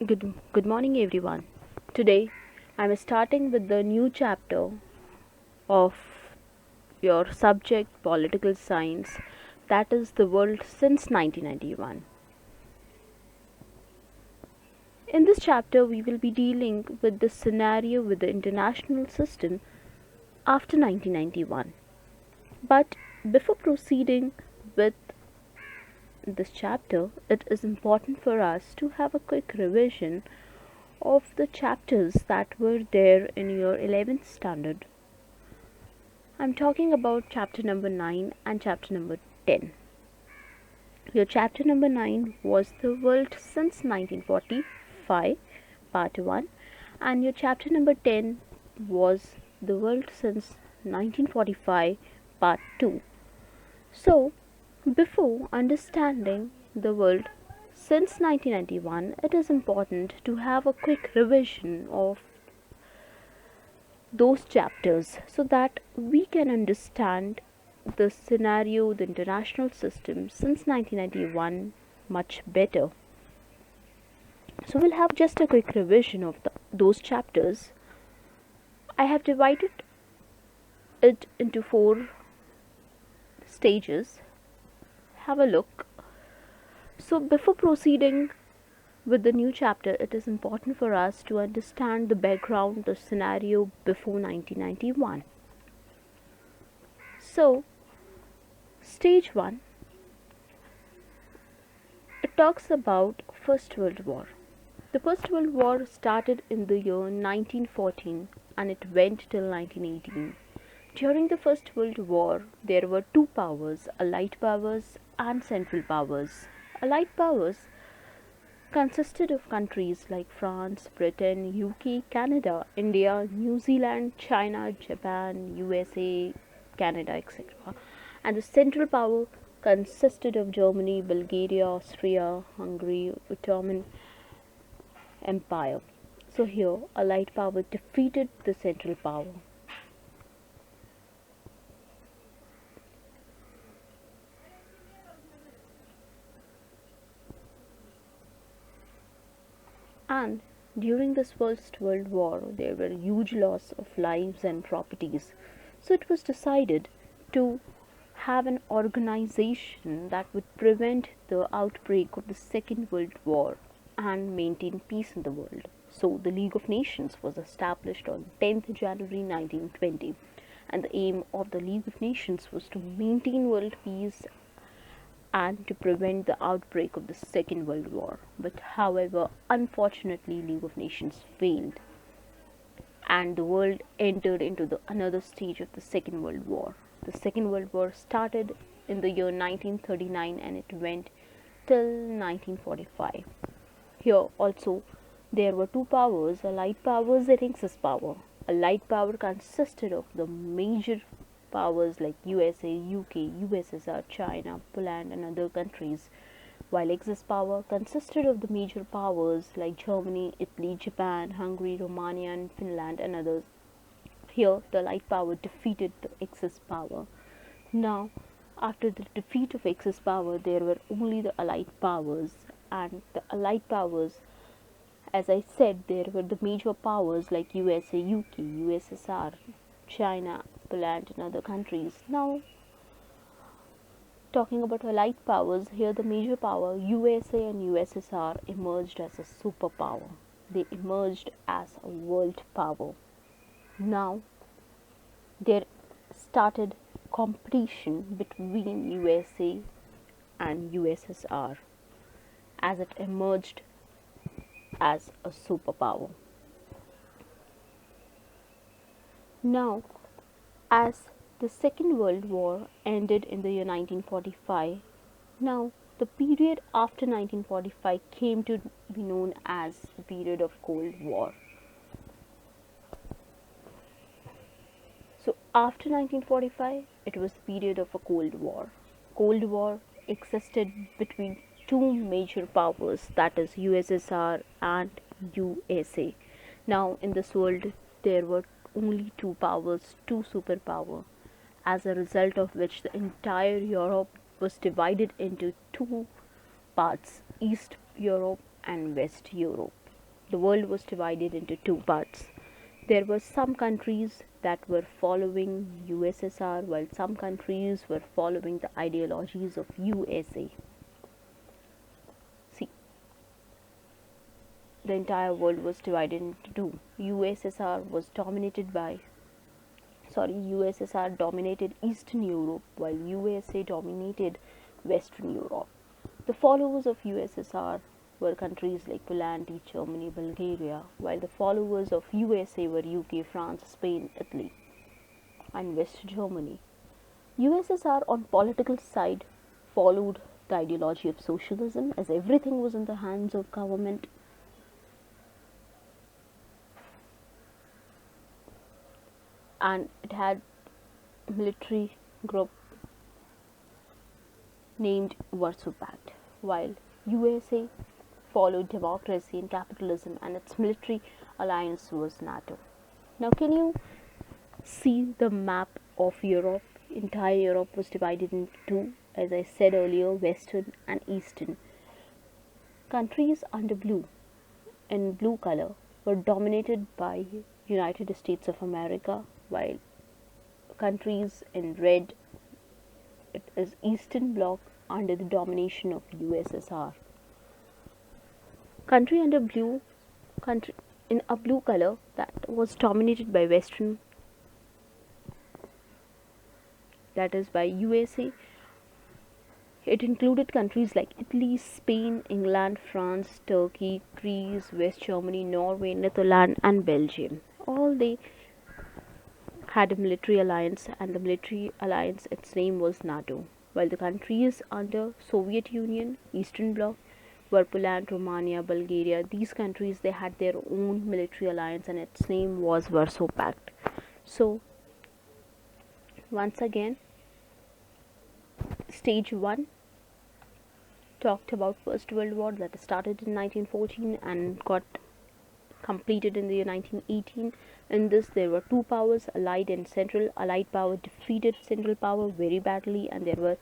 Good morning, everyone. Today, I'm starting with the new chapter of your subject political science, that is the world since 1991. In this chapter, we will be dealing with the scenario with the international system after 1991. But before proceeding with this chapter, it is important for us to have a quick revision of the chapters that were there in your 11th standard. I'm talking about chapter number 9 and chapter number 10. Your chapter number 9 was the world since 1945, part 1, and your chapter number 10 was the world since 1945, part 2. So, before understanding the world since 1991, it is important to have a quick revision of those chapters so that we can understand the scenario, the international system since 1991 much better. So we'll have just a quick revision of those chapters. I have divided it into 4 stages. Have a look. So before proceeding with the new chapter, it is important for us to understand the background, the scenario before 1991. So, stage 1, it talks about First World War. The First World War started in the year 1914 and it went till 1918. During the First World War, there were 2 powers, Allied powers and Central powers. Allied powers consisted of countries like France, Britain, UK, Canada, India, New Zealand, China, Japan, USA, Canada, etc. And the Central power consisted of Germany, Bulgaria, Austria, Hungary, Ottoman Empire. So here, Allied power defeated the Central power. And during this First World War, there were huge loss of lives and properties. So it was decided to have an organization that would prevent the outbreak of the Second World War and maintain peace in the world. So the League of Nations was established on 10th January 1920, and the aim of the League of Nations was to maintain world peace and to prevent the outbreak of the Second World War. But however, unfortunately, League of Nations failed and the world entered into another stage of the Second World War. The Second World War started in the year 1939 and it went till 1945. Here also there were 2 powers, Allied powers and Axis power. Allied power consisted of the major powers like USA, UK, USSR, China, Poland and other countries, while Axis power consisted of the major powers like Germany, Italy, Japan, Hungary, Romania and Finland and others. Here the Allied power defeated the Axis power. Now, after the defeat of Axis power, there were only the Allied powers, and the Allied powers, as I said, there were the major powers like USA, UK, USSR, China, Poland and other countries. Now, talking about Allied powers, here the major power USA and USSR emerged as a superpower. They emerged as a world power. Now, there started competition between USA and USSR as it emerged as a superpower. Now, as the Second World War ended in the year 1945, now the period after 1945 came to be known as the period of Cold War. So after 1945, it was the period of a Cold War. Cold War existed between 2 major powers, that is USSR and USA. Now in this world, there were only 2 powers, 2 superpower, as a result of which the entire Europe was divided into 2 parts, East Europe and West Europe. the world was divided into two parts. There were some countries that were following USSR, while some countries were following the ideologies of USA. See, the entire world was divided into two. USSR dominated Eastern Europe, while USA dominated Western Europe. The followers of USSR were countries like Poland, Germany, Bulgaria, while the followers of USA were UK, France, Spain, Italy, and West Germany. USSR on political side followed the ideology of socialism, as everything was in the hands of government. And it had a military group named Warsaw Pact, while USA followed democracy and capitalism, and its military alliance was NATO. Now, can you see the map of Europe? Entire Europe was divided into two, as I said earlier, Western and Eastern. Countries under blue, in blue color, were dominated by United States of America, while countries in red, it is Eastern Bloc under the domination of USSR. Country under blue, country in a blue color, that was dominated by Western, that is by USA. It included countries like Italy, Spain, England, France, Turkey, Greece, West Germany, Norway, Netherlands, and Belgium. All they had a military alliance, and the military alliance, its name was NATO. While the countries under Soviet Union, Eastern Bloc, were Poland, Romania, Bulgaria. These countries, they had their own military alliance, and its name was Warsaw Pact. So, once again, stage 1 talked about First World War that started in 1914 and got completed in the year 1918. In this, there were two powers, Allied and Central. Allied power defeated Central power very badly, and there were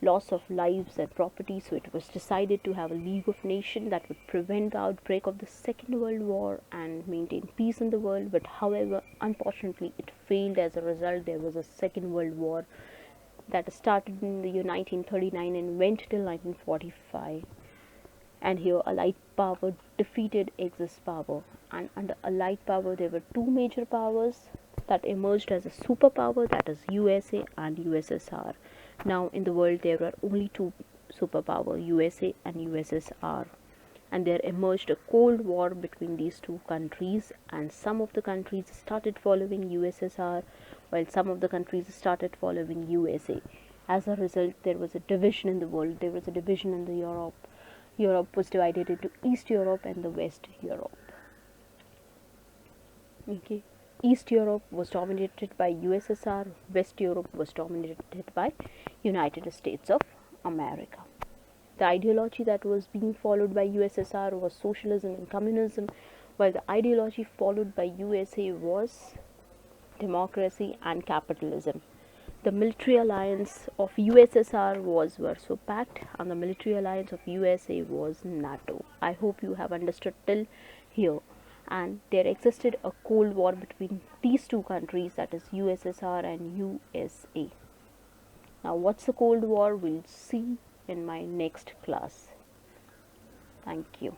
loss of lives and property, so it was decided to have a League of Nations that would prevent the outbreak of the Second World War and maintain peace in the world. But however, unfortunately, it failed. As a result, there was a Second World War that started in the year 1939 and went till 1945. And here, Allied power defeated Axis power, and under Allied power there were two major powers that emerged as a superpower, that is USA and USSR. Now in the world there were only two superpower, USA and USSR, and there emerged a Cold War between these two countries, and some of the countries started following USSR while some of the countries started following USA. As a result, there was a division in the world. There was a division in the Europe. Europe was divided into East Europe and the West Europe. Okay. East Europe was dominated by USSR, West Europe was dominated by United States of America. The ideology that was being followed by USSR was socialism and communism, while the ideology followed by USA was democracy and capitalism. The military alliance of USSR was Warsaw Pact, and the military alliance of USA was NATO. I hope you have understood till here. And there existed a Cold War between these two countries, that is USSR and USA. Now, what's the Cold War? We'll see in my next class. Thank you.